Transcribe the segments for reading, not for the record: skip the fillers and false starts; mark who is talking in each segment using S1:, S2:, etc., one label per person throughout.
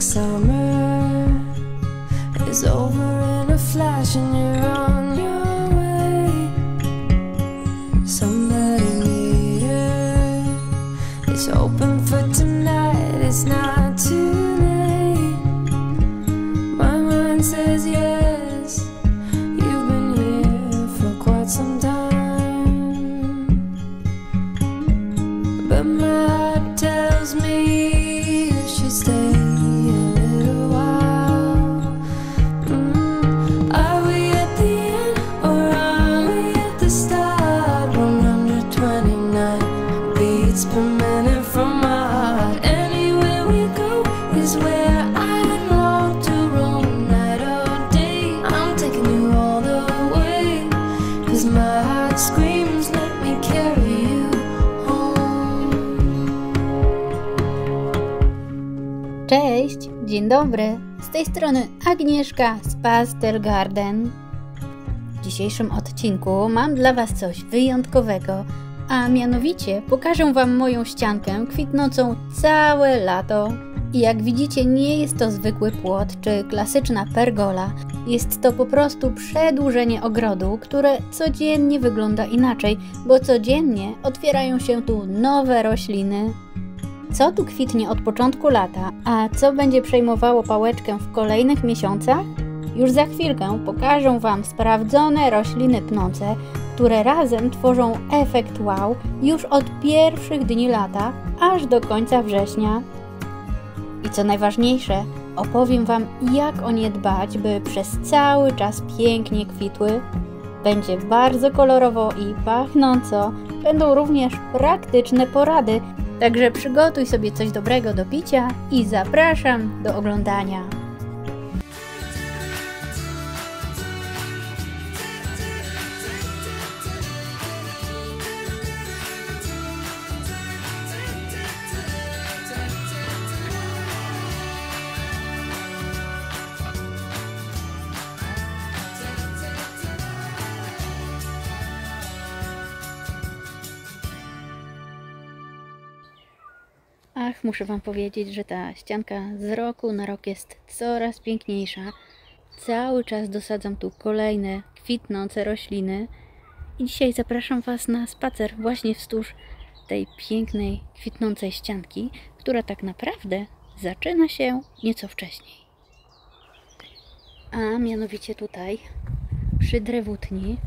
S1: like summer is over in a flash and you're on your way. Somebody near is open for tonight. It's not too late. My mind says yes. You've been here for quite some time, but my heart tells me you should stay a little while. Are we at the end or are we at the start? 129 beats per minute from my heart. Anywhere we go is where I long to roam. Night or day, I'm taking you all the way, 'cause my heart screams, let me carry you home.
S2: Cześć, dzień dobry, z tej strony Agnieszka z Pastel Garden. W dzisiejszym odcinku mam dla Was coś wyjątkowego, a mianowicie pokażę Wam moją ściankę kwitnącą całe lato. I jak widzicie, nie jest to zwykły płot czy klasyczna pergola, jest to po prostu przedłużenie ogrodu, które codziennie wygląda inaczej, bo codziennie otwierają się tu nowe rośliny. Co tu kwitnie od początku lata, a co będzie przejmowało pałeczkę w kolejnych miesiącach? Już za chwilkę pokażę Wam sprawdzone rośliny pnące, które razem tworzą efekt wow już od pierwszych dni lata, aż do końca września. I co najważniejsze, opowiem Wam, jak o nie dbać, by przez cały czas pięknie kwitły. Będzie bardzo kolorowo i pachnąco. Będą również praktyczne porady, także przygotuj sobie coś dobrego do picia i zapraszam do oglądania. Ach, muszę Wam powiedzieć, że ta ścianka z roku na rok jest coraz piękniejsza. Cały czas dosadzam tu kolejne kwitnące rośliny i dzisiaj zapraszam Was na spacer właśnie wzdłuż tej pięknej, kwitnącej ścianki, która tak naprawdę zaczyna się nieco wcześniej. A mianowicie tutaj, przy drewutni,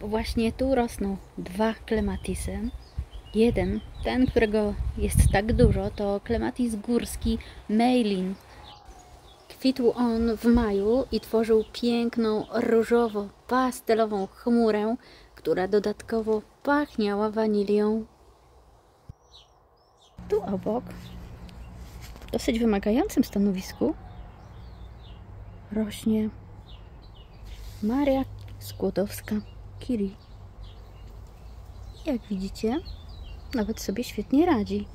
S2: bo właśnie tu rosną dwa klematisy. Jeden, ten, którego jest tak dużo, to klematis górski Meilin. Kwitł on w maju i tworzył piękną, różowo-pastelową chmurę, która dodatkowo pachniała wanilią. Tu obok, w dosyć wymagającym stanowisku, rośnie Maria Skłodowska-Curie. Jak widzicie, nawet sobie świetnie radzi.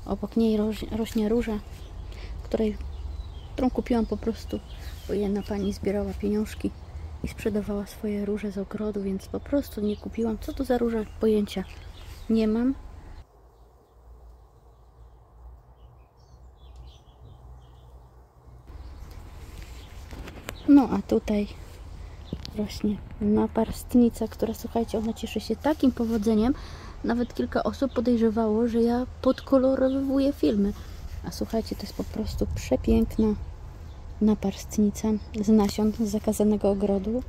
S2: Obok niej rośnie róża, którą kupiłam po prostu, bo jedna pani zbierała pieniążki i sprzedawała swoje róże z ogrodu, więc po prostu nie kupiłam. Co to za róża? Pojęcia nie mam. No a tutaj rośnie naparstnica, która, słuchajcie, ona cieszy się takim powodzeniem. Nawet kilka osób podejrzewało, że ja podkolorowuję filmy. A słuchajcie, to jest po prostu przepiękna naparstnica z nasion z zakazanego ogrodu.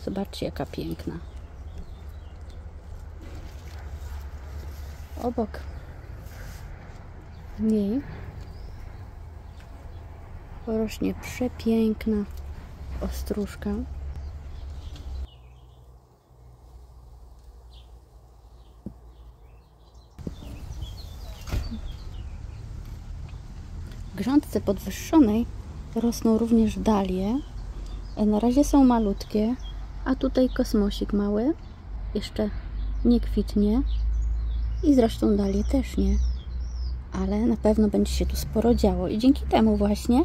S2: Zobaczcie, jaka piękna. Obok niej rośnie przepiękna ostróżka. W grządce podwyższonej rosną również dalie. Na razie są malutkie, a tutaj kosmosik mały jeszcze nie kwitnie i zresztą dalie też nie, ale na pewno będzie się tu sporo działo i dzięki temu właśnie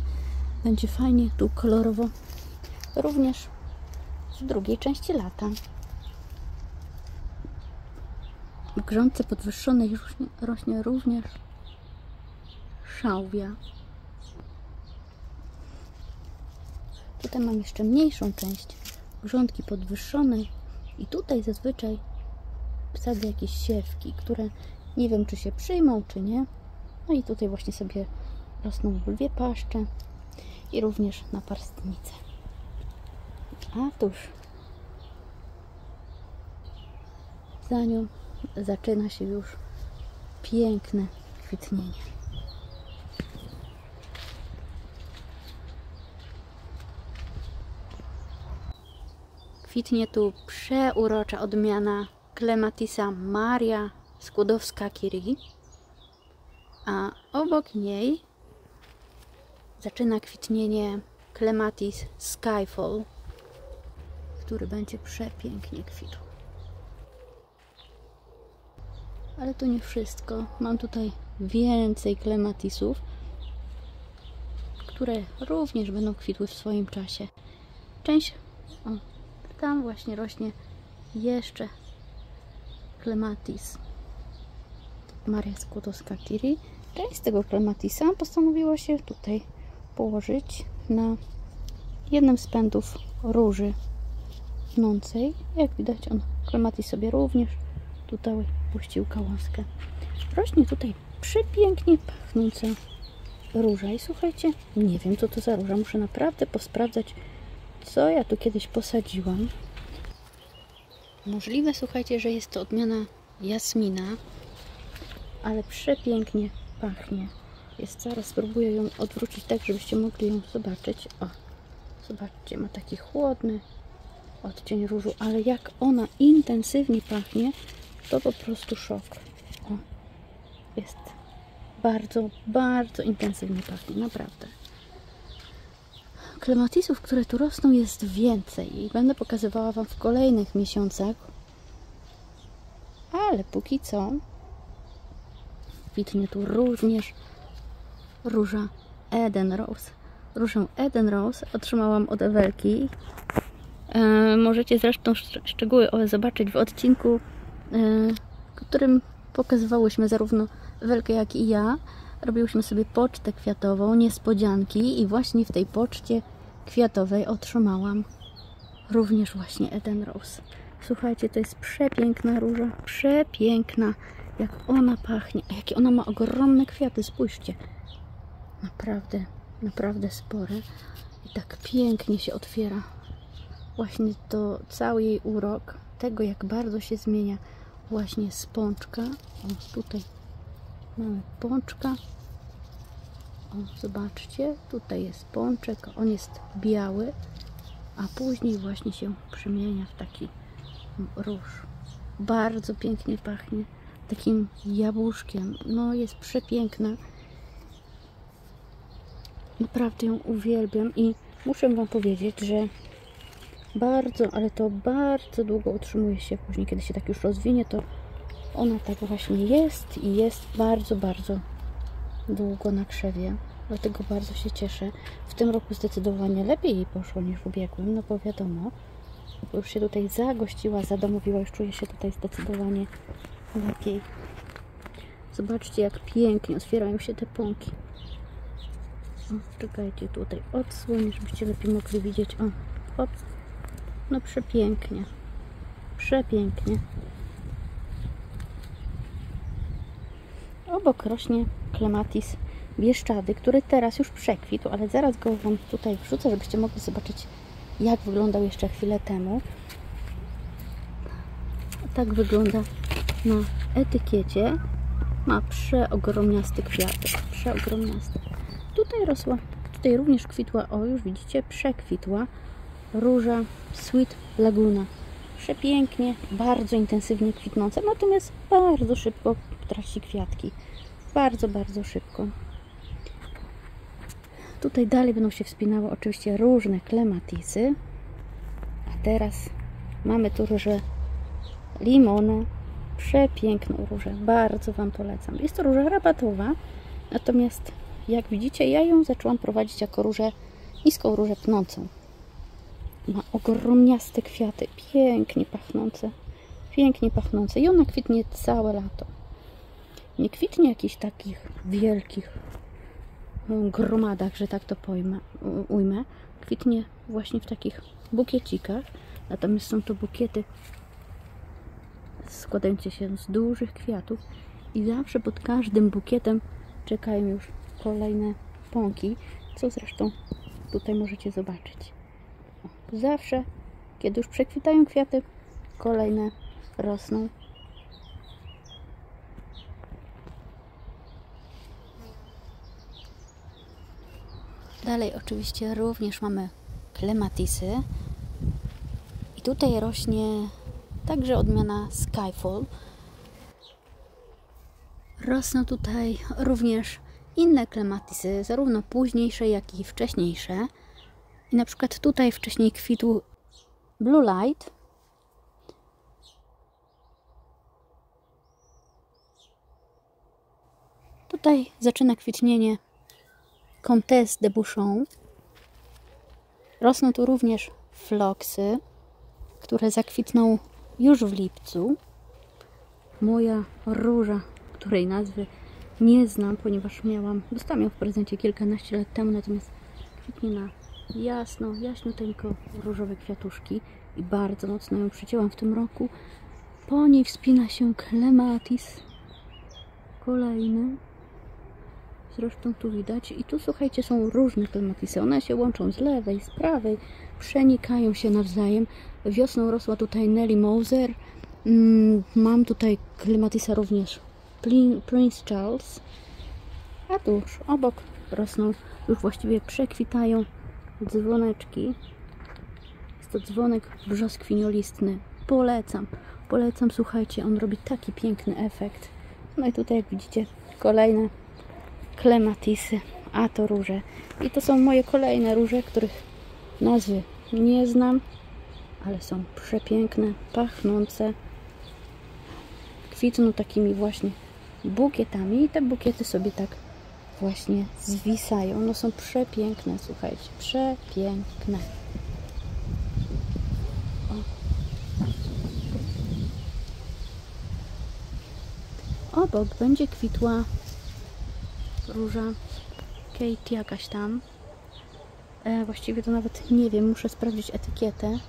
S2: będzie fajnie tu kolorowo również w drugiej części lata. W grządce podwyższonej rośnie również szałwia. Tutaj mam jeszcze mniejszą część, grządki podwyższone i tutaj zazwyczaj wsadzę jakieś siewki, które nie wiem, czy się przyjmą, czy nie. No i tutaj właśnie sobie rosną lwie paszcze i również naparstnice. A tuż za nią zaczyna się już piękne kwitnienie. Kwitnie tu przeurocza odmiana Clematisa Maria Skłodowska-Curie, a obok niej zaczyna kwitnienie Clematis Skyfall, który będzie przepięknie kwitł. Ale to nie wszystko. Mam tutaj więcej klematisów, które również będą kwitły w swoim czasie. Część, o, tam właśnie rośnie jeszcze Clematis Maria Skłodowska-Curie. Część z tego Clematisa postanowiła się tutaj położyć na jednym z pędów róży pnącej. Jak widać, on Clematis sobie również tutaj puścił gałązkę. Rośnie tutaj przepięknie pachnąca róża i słuchajcie, nie wiem, co to za róża. Muszę naprawdę posprawdzać, co ja tu kiedyś posadziłam. Możliwe, słuchajcie, że jest to odmiana jasmina, ale przepięknie pachnie. Zaraz spróbuję ją odwrócić tak, żebyście mogli ją zobaczyć. O, zobaczcie, ma taki chłodny odcień różu, ale jak ona intensywnie pachnie, to po prostu szok. O, jest bardzo, bardzo intensywnie pachnie, naprawdę. Klematisów, które tu rosną, jest więcej i będę pokazywała Wam w kolejnych miesiącach, ale póki co kwitnie tu również róża Eden Rose. Różę Eden Rose otrzymałam od Ewelki. Możecie zresztą szczegóły zobaczyć w odcinku, w którym pokazywałyśmy zarówno Ewelkę, jak i ja. Robiłyśmy sobie pocztę kwiatową, niespodzianki i właśnie w tej poczcie kwiatowej otrzymałam również właśnie Eden Rose. Słuchajcie, to jest przepiękna róża, przepiękna, jak ona pachnie, a jakie ona ma ogromne kwiaty, spójrzcie. Naprawdę, naprawdę spore i tak pięknie się otwiera. Właśnie to cały jej urok, tego jak bardzo się zmienia właśnie z pączka. O, tutaj mamy pączka. O, zobaczcie, tutaj jest pączek, on jest biały, a później właśnie się przemienia w taki róż. Bardzo pięknie pachnie, takim jabłuszkiem. No, jest przepiękna. Naprawdę ją uwielbiam i muszę Wam powiedzieć, że bardzo, ale to bardzo długo utrzymuje się później, kiedy się tak już rozwinie, to ona tak właśnie jest i jest bardzo, bardzo długo na krzewie. Dlatego bardzo się cieszę. W tym roku zdecydowanie lepiej jej poszło niż w ubiegłym, no bo wiadomo, bo już się tutaj zagościła, zadomowiła, już czuje się tutaj zdecydowanie lepiej. Zobaczcie, jak pięknie otwierają się te pąki. O, czekajcie, tutaj odsłonię, żebyście lepiej mogli widzieć. O, hop. No przepięknie. Przepięknie. Obok rośnie Clematis bieszczady, który teraz już przekwitł, ale zaraz go Wam tutaj wrzucę, żebyście mogli zobaczyć, jak wyglądał jeszcze chwilę temu. Tak wygląda na etykiecie. Ma przeogromniasty kwiatek. Przeogromniasty. Tutaj rosła, tutaj również kwitła, o już widzicie, przekwitła róża Sweet Laguna. Przepięknie, bardzo intensywnie kwitnąca, natomiast bardzo szybko traci kwiatki. Bardzo, bardzo szybko. Tutaj dalej będą się wspinały oczywiście różne klematisy. A teraz mamy tu różę Limonę. Przepiękną różę. Bardzo Wam polecam. Jest to róża rabatowa, natomiast jak widzicie, ja ją zaczęłam prowadzić jako różę, niską różę pnącą. Ma ogromniaste kwiaty, pięknie pachnące. Pięknie pachnące. I ona kwitnie całe lato. Nie kwitnie jakichś takich wielkich gromadach, że tak to ujmę. Kwitnie właśnie w takich bukiecikach. Natomiast są to bukiety składające się z dużych kwiatów i zawsze pod każdym bukietem czekają już kolejne pąki, co zresztą tutaj możecie zobaczyć. Zawsze, kiedy już przekwitają kwiaty, kolejne rosną. Dalej oczywiście również mamy klematisy i tutaj rośnie także odmiana Skyfall. Rosną tutaj również inne klematisy, zarówno późniejsze, jak i wcześniejsze. I na przykład tutaj wcześniej kwitł Blue Light. Tutaj zaczyna kwitnienie Comtesse de Buchon. Rosną tu również floksy, które zakwitną już w lipcu. Moja róża, której nazwy nie znam, ponieważ dostałam ją w prezencie kilkanaście lat temu, natomiast kwitnie na jasno, jaśniuteńko różowe kwiatuszki i bardzo mocno ją przycięłam w tym roku. Po niej wspina się klematis, kolejny. Zresztą tu widać. I tu słuchajcie, są różne klematisy. One się łączą z lewej, z prawej, przenikają się nawzajem. Wiosną rosła tutaj Nelly Moser. Mam tutaj klematisa również Prince Charles. A tuż obok rosną, już właściwie przekwitają dzwoneczki. Jest to dzwonek brzoskwiniolistny. Polecam, słuchajcie, on robi taki piękny efekt. No i tutaj, jak widzicie, kolejne klematisy, a to róże. I to są moje kolejne róże, których nazwy nie znam, ale są przepiękne, pachnące. Kwitną takimi właśnie bukietami i te bukiety sobie tak właśnie zwisają. No są przepiękne, słuchajcie, przepiękne. Obok będzie kwitła róża Kate jakaś tam. Właściwie to nawet nie wiem, muszę sprawdzić etykietę.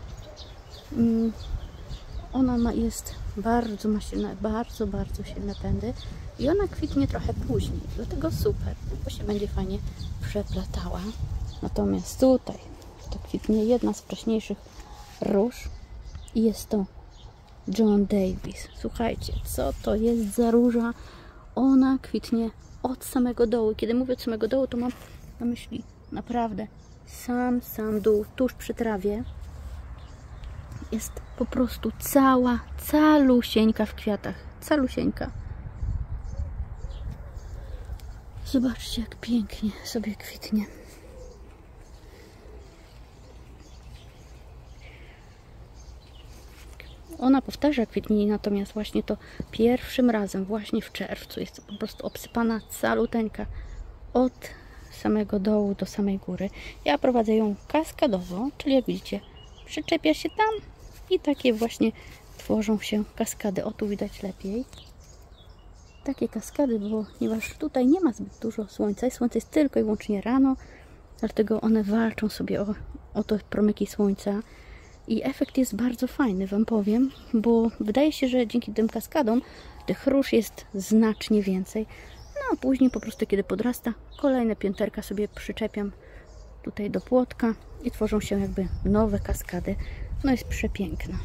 S2: Ona jest ma silne, bardzo silne pędy i ona kwitnie trochę później, dlatego super, bo się będzie fajnie przeplatała. Natomiast tutaj to kwitnie jedna z wcześniejszych róż i jest to John Davis. Słuchajcie, co to jest za róża? Ona kwitnie od samego dołu. Kiedy mówię od samego dołu, to mam na myśli naprawdę sam dół, tuż przy trawie. Jest po prostu calusieńka w kwiatach. Calusieńka. Zobaczcie, jak pięknie sobie kwitnie. Ona powtarza kwitnienie, natomiast właśnie to pierwszym razem, właśnie w czerwcu, jest po prostu obsypana caluteńka od samego dołu do samej góry. Ja prowadzę ją kaskadowo, czyli jak widzicie, przyczepia się tam i takie właśnie tworzą się kaskady. O, tu widać lepiej. Takie kaskady, ponieważ tutaj nie ma zbyt dużo słońca. Słońce jest tylko i wyłącznie rano, dlatego one walczą sobie o te promyki słońca. I efekt jest bardzo fajny, wam powiem, bo wydaje się, że dzięki tym kaskadom tych róż jest znacznie więcej. No a później po prostu, kiedy podrasta, kolejne pięterka sobie przyczepiam tutaj do płotka i tworzą się jakby nowe kaskady. No jest przepiękna.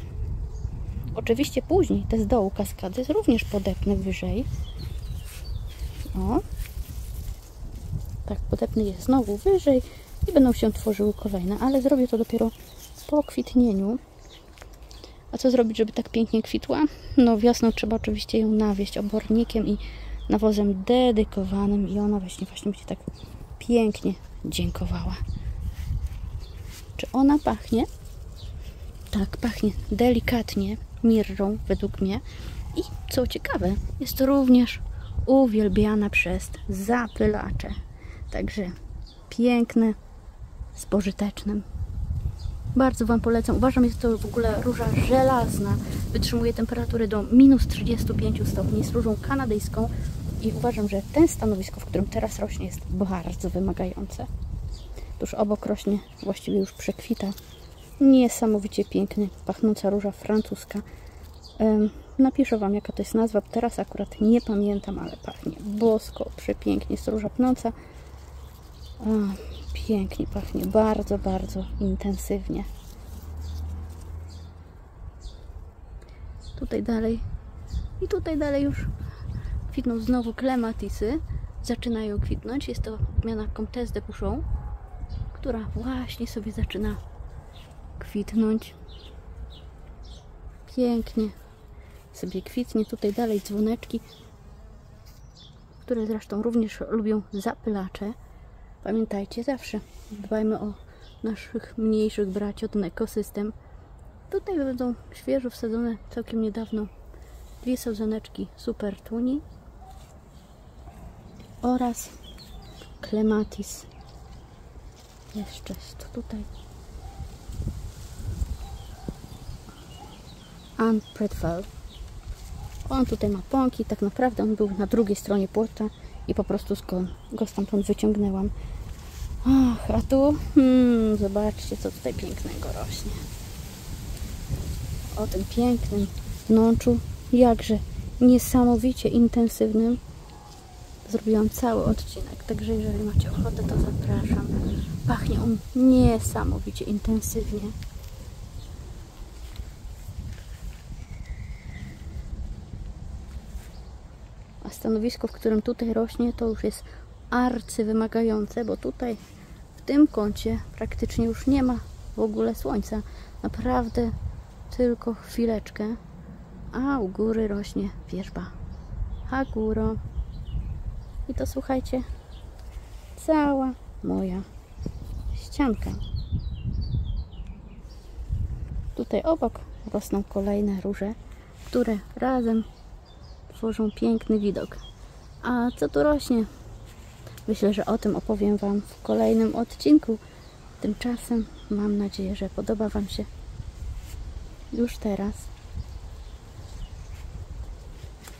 S2: Oczywiście później te z dołu kaskady również podepnę wyżej. O, tak, podepnę je znowu wyżej i będą się tworzyły kolejne, ale zrobię to dopiero po kwitnieniu. A co zrobić, żeby tak pięknie kwitła? No wiosną trzeba oczywiście ją nawieść obornikiem i nawozem dedykowanym i ona właśnie będzie tak pięknie dziękowała. Czy ona pachnie? Tak, pachnie delikatnie mirrą według mnie. I co ciekawe, jest to również uwielbiana przez zapylacze. Także piękne, z pożytecznym. Bardzo wam polecam. Uważam, jest to w ogóle róża żelazna. Wytrzymuje temperatury do -35 stopni. Jest różą kanadyjską i uważam, że ten stanowisko, w którym teraz rośnie, jest bardzo wymagające. Tuż obok rośnie, właściwie już przekwita, niesamowicie piękny, pachnąca róża francuska. Napiszę Wam, jaka to jest nazwa, teraz akurat nie pamiętam, ale pachnie bosko, przepięknie, jest róża pnąca. Pięknie pachnie, bardzo, bardzo intensywnie. Tutaj dalej i tutaj dalej już kwitną znowu klematisy, zaczynają kwitnąć. Jest to odmiana Comtesse de Bouchon, która właśnie sobie zaczyna kwitnąć. Pięknie sobie kwitnie. Tutaj dalej dzwoneczki, które zresztą również lubią zapylacze. Pamiętajcie, zawsze dbajmy o naszych mniejszych braci, o ten ekosystem. Tutaj będą świeżo wsadzone całkiem niedawno 2 sadzoneczki Super Tuni oraz Clematis. Jeszcze jest tutaj Anne Pretfell. On tutaj ma pąki, tak naprawdę on był na drugiej stronie płota i po prostu go stamtąd wyciągnęłam. Ach, a tu zobaczcie, co tutaj pięknego rośnie. O tym pięknym pnączu, jakże niesamowicie intensywnym, zrobiłam cały odcinek, także jeżeli macie ochotę, to zapraszam. Pachnie on niesamowicie intensywnie. A stanowisko, w którym tutaj rośnie, to już jest arcywymagające, bo tutaj w tym kącie praktycznie już nie ma w ogóle słońca. Naprawdę tylko chwileczkę. A u góry rośnie wierzba Haguro. I to słuchajcie, cała moja ścianka. Tutaj obok rosną kolejne róże, które razem tworzą piękny widok. A co tu rośnie? Myślę, że o tym opowiem Wam w kolejnym odcinku. Tymczasem mam nadzieję, że podoba Wam się już teraz.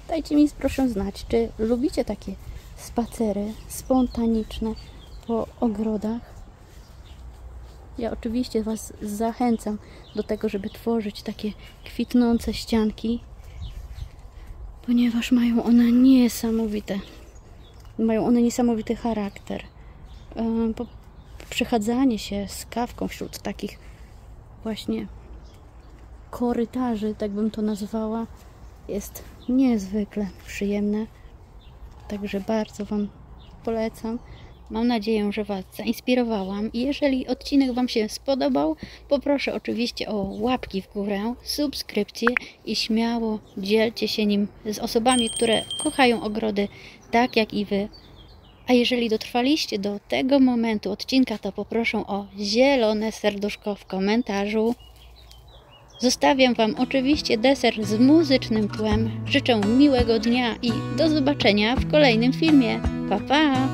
S2: Dajcie mi proszę znać, czy lubicie takie spacery spontaniczne po ogrodach. Ja oczywiście Was zachęcam do tego, żeby tworzyć takie kwitnące ścianki, ponieważ mają one niesamowity charakter. Przechadzanie się z kawką wśród takich właśnie korytarzy, tak bym to nazwała, jest niezwykle przyjemne. Także bardzo Wam polecam. Mam nadzieję, że Was zainspirowałam i jeżeli odcinek Wam się spodobał, poproszę oczywiście o łapki w górę, subskrypcję i śmiało dzielcie się nim z osobami, które kochają ogrody tak jak i Wy. A jeżeli dotrwaliście do tego momentu odcinka, to poproszę o zielone serduszko w komentarzu. Zostawiam Wam oczywiście deser z muzycznym tłem. Życzę miłego dnia i do zobaczenia w kolejnym filmie. Pa, pa!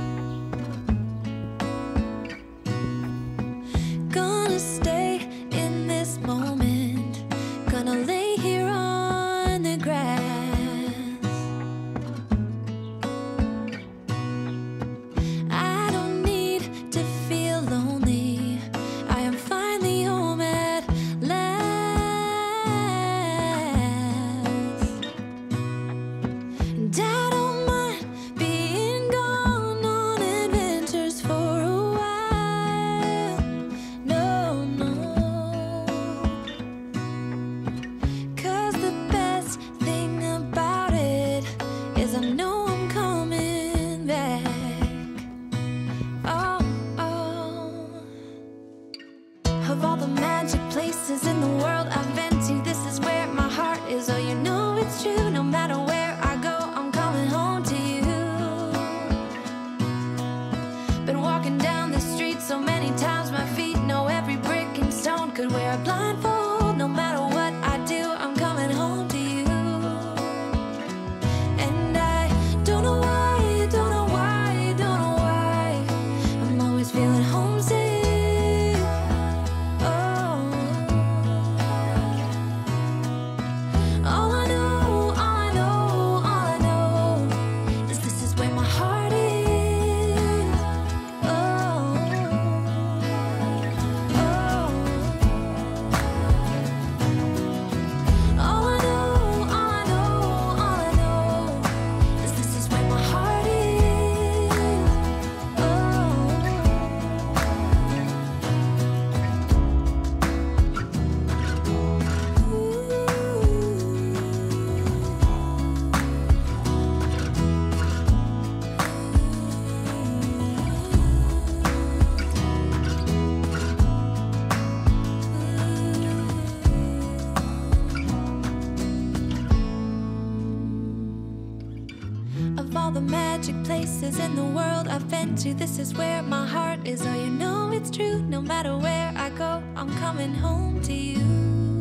S1: Gonna stay in this moment. Gonna lay here on the grass. I don't need to feel lonely. I am finally home at last. And I don't mind being gone. in the world I've been to. This is where my heart is. Oh, you know it's true. No matter where I go, I'm coming home to you.